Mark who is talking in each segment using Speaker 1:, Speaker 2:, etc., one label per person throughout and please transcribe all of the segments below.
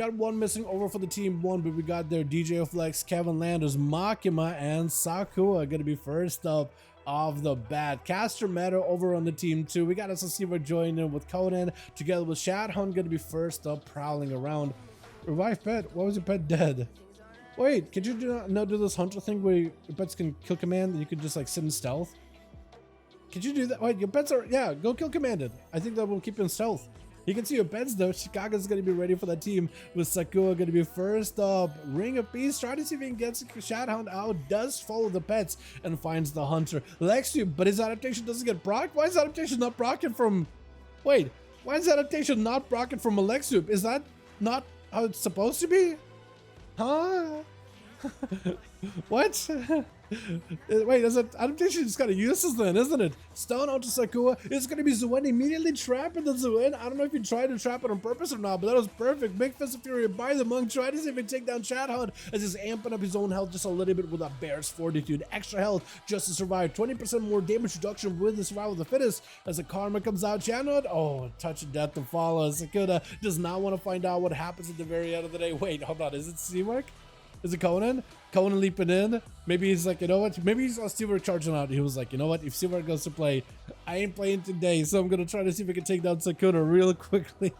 Speaker 1: got one missing over for the team one, but we got their DJ Flex, Kevin Landers, Makima, and Sakua gonna be first up off the bat. Caster Meta over on the team two. We got Assassination joining in with Conan together with Shadhound gonna be first up, prowling around. Revive pet. Why was your pet dead? Wait, could you not do this hunter thing where your pets can kill command and you can just like sit in stealth? Could you do that? Wait, your pets are, yeah, go kill commanded. I think that will keep you in stealth. You can see your pets though. Chicago's gonna be ready for that team with Sakua gonna be first up. Ring of Peace, try to see if he can get Shadhound out. Does follow the pets and finds the hunter. Lexu, but his adaptation doesn't get proc. Why is adaptation not proccing from? Wait, why is adaptation not proccing from Alexup? Is that not how it's supposed to be? Huh? What? Wait, is it adaptation is kind of useless then, isn't it? Stone onto Sakua. It's going to be Zuen immediately trapping the Zuen. I don't know if you tried to trap it on purpose or not, but that was perfect. Big Fist of Fury by the Monk. Try to see if he can take down Shadhound as he's amping up his own health just a little bit with a Bear's Fortitude. Extra health just to survive. 20% more damage reduction with the survival of the fittest as the Karma comes out. Shadhound, oh, touch of death to follow. Sakura does not want to find out what happens at the very end of the day. Wait, hold on. Is it C-Mark? Is it Conan? Conan leaping in? Maybe he's like, you know what? Maybe he saw Silver charging out. He was like, you know what? If Silver goes to play, I ain't playing today, so I'm going to try to see if I can take down Sakura real quickly.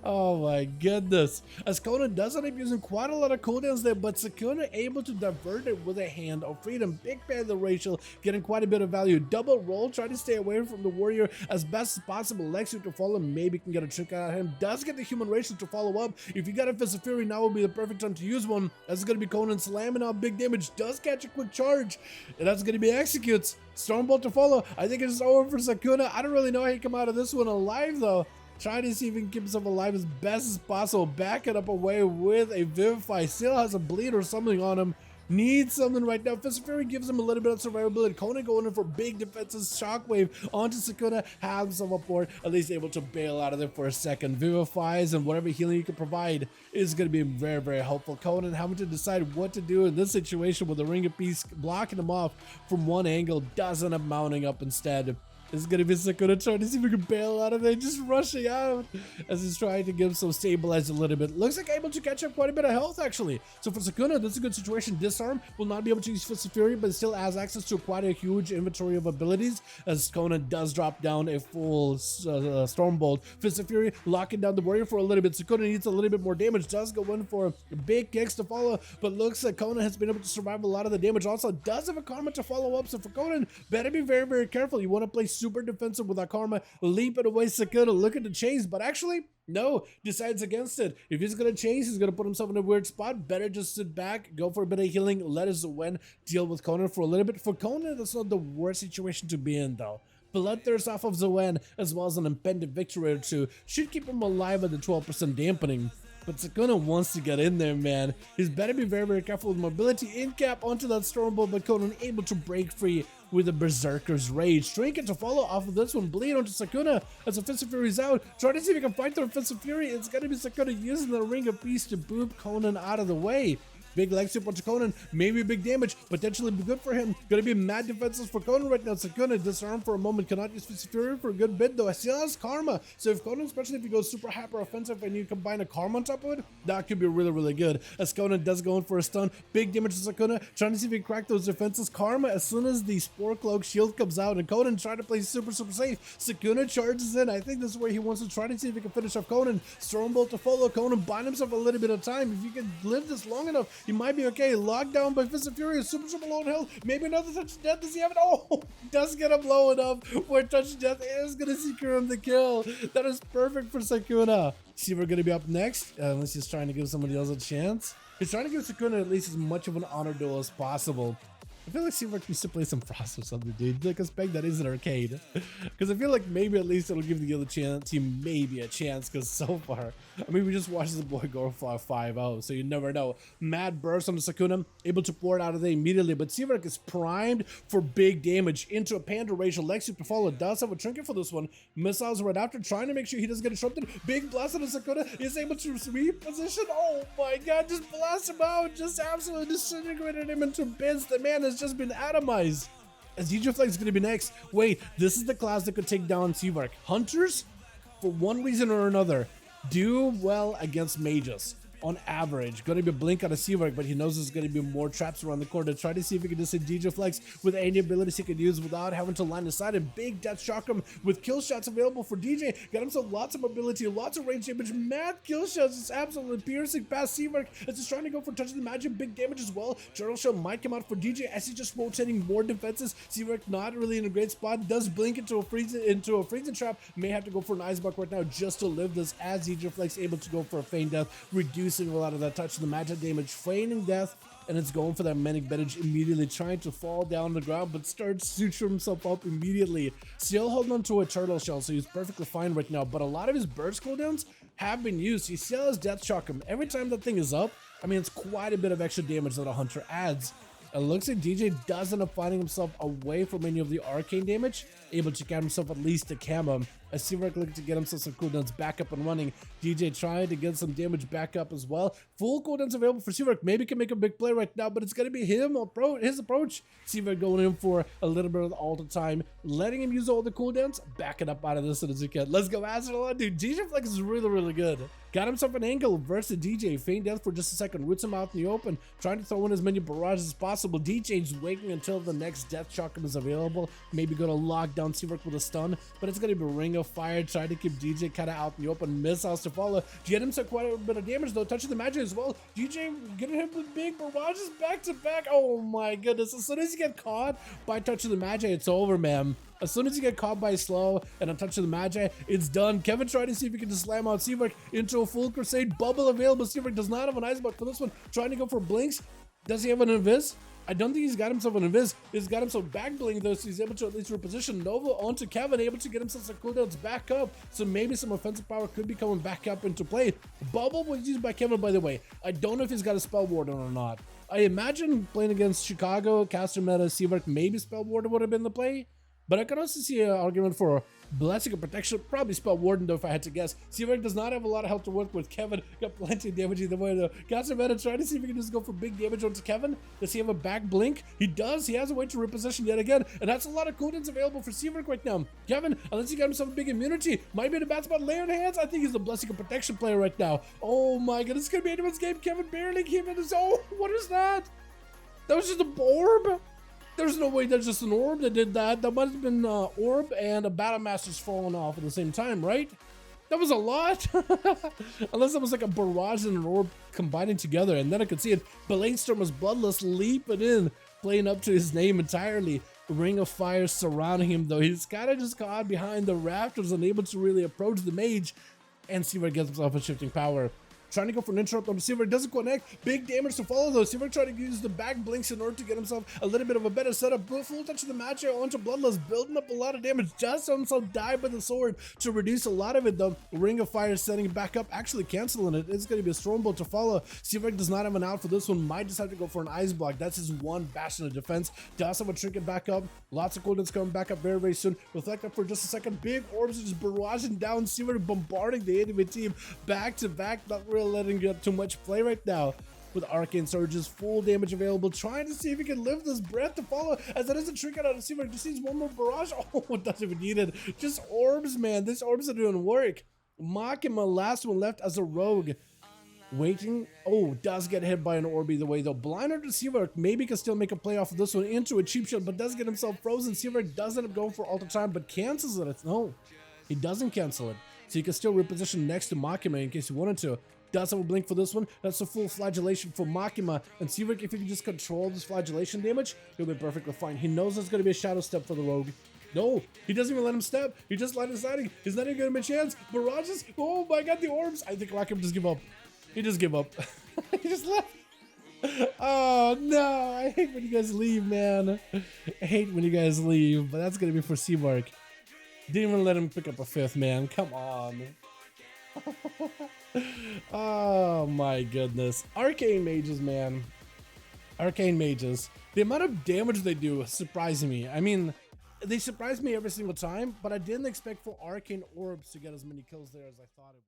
Speaker 1: Oh my goodness. As Conan does end up using quite a lot of cooldowns there, but Sakura able to divert it with a Hand of Freedom. Big fan of Rachel, getting quite a bit of value. Double roll, try to stay away from the warrior as best as possible. Lexu to follow, maybe can get a trick out of him. Does get the human Rachel to follow up. If you got a Fist of Fury, now would be the perfect time to use one. That's going to be Conan slamming out big damage. Does catch a quick charge, and that's going to be executes. Stormbolt to follow. I think it's over for Sakura. I don't really know how he come out of this one alive though. Try to see if he can keep himself alive as best as possible. Back it up away with a Vivify. Still has a bleed or something on him. Needs something right now. Fist of Fury gives him a little bit of survivability. Conan going in for big defenses. Shockwave onto Sakura. Has himself up board. At least able to bail out of there for a second. Vivifies and whatever healing you can provide is going to be very, very helpful. Conan having to decide what to do in this situation with the Ring of Peace blocking him off from one angle. Does end up mounting up instead. This is going to be Sakura trying to see if we can bail out of there, just rushing out as he's trying to give himself stabilized a little bit. Looks like able to catch up quite a bit of health actually. So for Sakura, that's a good situation. Disarm will not be able to use Fist of Fury, but still has access to quite a huge inventory of abilities as Conan does drop down a full Stormbolt. Fist of Fury locking down the warrior for a little bit. Sakura needs a little bit more damage, does go in for big kicks to follow, but looks like Conan has been able to survive a lot of the damage. Also does have a Karma to follow up, so for Conan, better be very, very careful. You want to play super defensive with that Karma, leaping away Sakura, looking to chase, but actually, no, decides against it. If he's going to chase, he's going to put himself in a weird spot. Better just sit back, go for a bit of healing, let his Zuen deal with Conan for a little bit. For Conan, that's not the worst situation to be in though. Bloodthirst off of Zuen, as well as an impending victory or two, should keep him alive at the 12% dampening. But Sakuna wants to get in there, man. He's better be very, very careful with mobility. In cap onto that Stormbolt, but Conan able to break free with a Berserker's Rage. Trinket to follow off of this one. Bleed onto Sakuna as a Fist of Fury's out. Try to see if he can fight through a Fist of Fury. It's going to be Sakuna using the Ring of Peace to boop Conan out of the way. Big leg sweep onto Conan, maybe big damage, potentially be good for him. Gonna be mad defenses for Conan right now. Sakuna disarmed for a moment, cannot use Fist of Fury for a good bit though. Still has Karma, so if Conan, especially if he goes super hyper offensive and you combine a Karma on top of it, that could be really, really good. As Conan does go in for a stun, big damage to Sakuna, trying to see if he can crack those defenses. Karma, as soon as the Spore Cloak shield comes out and Conan trying to play super, super safe, Sakuna charges in. I think this is where he wants to try to see if he can finish off Conan. Stormbolt to follow Conan, buying himself a little bit of time. If you can live this long enough, you might be okay. Locked down by Fist of Fury, super, super low in health. Maybe another touch of death. Does he have it? Oh, does get him low enough where touch of death is going to secure him the kill. That is perfect for Sakuna. See, we're going to be up next, unless he's trying to give somebody else a chance. He's trying to give Sakuna at least as much of an honor duel as possible. I feel like Seawork needs to play some Frost or something, dude. Like a spec that is an arcade. Because I feel like maybe at least it'll give the other team maybe a chance. Because so far, I mean, we just watched the boy go for 5-0, so you never know. Mad burst on the Sakuna, able to pour it out of there immediately. But Seawork is primed for big damage into a Panda Racial. Lexi to follow does have a trinket for this one. Missiles right after, trying to make sure he doesn't get disrupted. Big blast on the Sakuna is able to reposition. Oh my god, just blast him out. Just absolutely disintegrated him into bits. The man is just been atomized. As DJ Flag is going to be next. Wait, this is the class that could take down Seavark. Hunters, for one reason or another, do well against mages. On average, going to be blink on a Seawork, but he knows there's going to be more traps around the corner. Try to see if he can just hit DJ Flex with any abilities he can use without having to line aside. And big death shock him with kill shots available for DJ. Got himself lots of mobility, lots of range damage. Mad kill shots is absolutely piercing past Seawork as he's trying to go for touch of the magic. Big damage as well. Journal Shell might come out for DJ as he's just rotating more defenses. Seawork not really in a great spot. Does blink into a freezing trap. May have to go for an ice block right now just to live this as DJ Flex able to go for a feign death, reducing a lot of that touch of the magic damage, feigning death, and it's going for that manic bandage immediately, trying to fall down the ground, but starts to suture himself up immediately. Still holding on to a turtle shell, so he's perfectly fine right now, but a lot of his burst cooldowns have been used. He still has death shock him. Every time that thing is up, I mean, it's quite a bit of extra damage that a hunter adds. It looks like DJ does end up finding himself away from any of the arcane damage, able to get himself at least a camo. As Seawork looking to get himself some cooldowns back up and running. DJ trying to get some damage back up as well. Full cooldowns available for Seawork. Maybe can make a big play right now, but it's going to be his approach. Seawork going in for a little bit of the alter time, letting him use all the cooldowns, backing up out of this as soon as he can. Let's go, Astronaut, dude. DJ Flex is really, really good. Got himself an angle versus DJ. Feign death for just a second. Roots him out in the open. Trying to throw in as many barrages as possible. DJ's waiting until the next death shock is available. Maybe going to lock down Seawork with a stun. But it's going to be Ring of Fire. Trying to keep DJ kind of out in the open. Missiles to follow. Get himself quite a bit of damage though. Touching the magic as well. DJ getting him with big barrages back to back. Oh my goodness. As soon as you get caught by touching the magic, it's over, man. As soon as you get caught by slow and a touch of the magi, it's done. Kevin tried to see if he can just slam out Seawork into a full crusade. Bubble available. Seawork does not have an ice block for this one. Trying to go for blinks. Does he have an invis? I don't think he's got himself an invis. He's got himself back blink though, so he's able to at least reposition Nova onto Kevin, able to get himself some cooldowns back up. So maybe some offensive power could be coming back up into play. Bubble was used by Kevin, by the way. I don't know if he's got a Spell Warden or not. I imagine playing against Chicago, caster meta, Seawork, maybe Spell Warden would have been the play. But I could also see an argument for Blessing of Protection, probably Spell Warden though if I had to guess. Seawork does not have a lot of health to work with. Kevin got plenty of damage either way though. Caster Meta trying to see if he can just go for big damage onto Kevin. Does he have a back blink? He does. He has a way to reposition yet again. And that's a lot of cooldowns available for Seawork right now. Kevin, unless he got himself a big immunity, might be in a bad spot. Layered hands. I think he's the Blessing of Protection player right now. Oh my goodness, it's gonna be anyone's game. Kevin barely came in his own. What is that? That was just a orb? There's no way that's just an orb that did that. That must have been orb and a Battle Master's falling off at the same time, right? That was a lot. Unless it was like a barrage and an orb combining together. And then I could see it. Blainstorm was bloodless, leaping in, playing up to his name entirely. Ring of Fire surrounding him though. He's kind of just caught behind the rafters, unable to really approach the mage. And see where he gets himself a shifting power. Trying to go for an interrupt on the Seawork, doesn't connect. Big damage to follow though. Seawork trying to use the back blinks in order to get himself a little bit of a better setup. Full touch of the match onto Bloodlust, building up a lot of damage. Just so himself die by the sword to reduce a lot of it though. Ring of Fire setting it back up, actually canceling it. It's going to be a Stormbolt to follow. Seawork does not have an out for this one. Might just have to go for an ice block. That's his one bastion of defense. Does have a trinket back up. Lots of cooldowns coming back up very, very soon. Reflect up for just a second. Big orbs are just barraging down. Seawork bombarding the enemy team back to back. Not really letting get too much play right now with Arcane Surges, full damage available, trying to see if he can live this breath to follow, as that is a trinket out of Seawork. Just needs one more barrage. Oh, it doesn't even need it. Just orbs, man. These orbs are doing work. Makima, last one left as a rogue. Waiting. Oh, does get hit by an orb either way though. Blinder to Seawork. Maybe can still make a play off of this one into a cheap shot, but does get himself frozen. Seawork does end up going for alter time, but cancels it. No, he doesn't cancel it. So you can still reposition next to Makima in case you wanted to. Does have a blink for this one. That's a full flagellation for Makima. And Seawork, if he can just control this flagellation damage, he'll be perfectly fine. He knows there's going to be a shadow step for the rogue. No, he doesn't even let him step. He just let him sliding. He's not even giving him a chance. Barrages. Oh my god, the orbs. I think Makima just give up. He just give up. He just left. Oh no, I hate when you guys leave, man. I hate when you guys leave, but that's going to be for Seawork. Didn't even let him pick up a fifth, man. Come on. Oh my goodness. Arcane Mages, man. Arcane Mages. The amount of damage they do is surprising me. I mean, they surprise me every single time, but I didn't expect for Arcane Orbs to get as many kills there as I thought it would.